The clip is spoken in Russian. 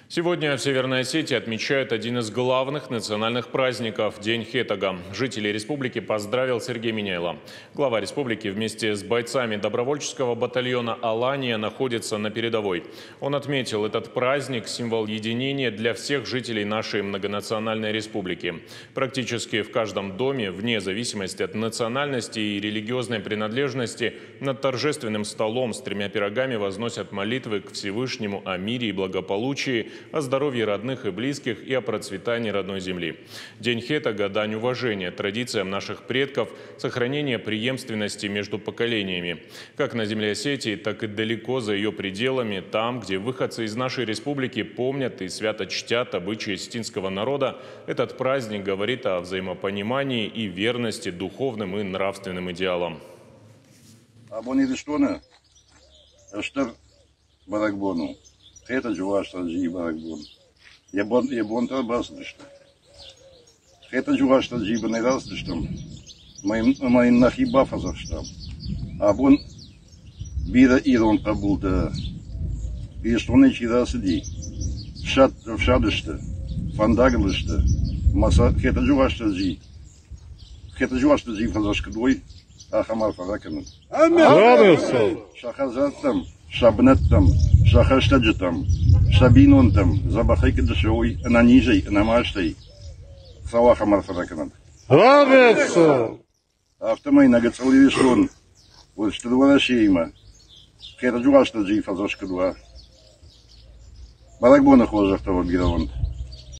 Сегодня в Северной Осетии отмечают один из главных национальных праздников – День Хетага. Жителей республики поздравил Сергей Миняйло. Глава республики вместе с бойцами добровольческого батальона «Алания» находится на передовой. Он отметил, этот праздник – символ единения для всех жителей нашей многонациональной республики. Практически в каждом доме, вне зависимости от национальности и религиозной принадлежности, над торжественным столом с 3 пирогами возносят молитвы к Всевышнему о мире и благополучии, о здоровье родных и близких и о процветании родной земли. День Хетага – дань уважения традициям наших предков, сохранение преемственности между поколениями. Как на земле Осетии, так и далеко за ее пределами, там, где выходцы из нашей республики помнят и свято чтят обычаи осетинского народа, этот праздник говорит о взаимопонимании и верности духовным и нравственным идеалам. Это жуашта джи барагбон. Я бон табасдышта. Это жуашта джи банераздыштам. Моим нахибафазаштам. А бон бира ирон кабулда. Бирстроны чирасыди. Шадышта. Фандаглышта. Маса это жуашта джи. Это жуашта джи фазашкадой. Ахамар фараканан. Амин. Шахазаттам. Шабнеттам, шахаштаджетам, шабинонтам, забахайкадашой, ананижей, анамаштой, салаха марфараканат. Амин. Автомай нагацаливишон, вот что два шейма, хераджуашта джифа зашкадва. Барагбона хожах того гиравонт.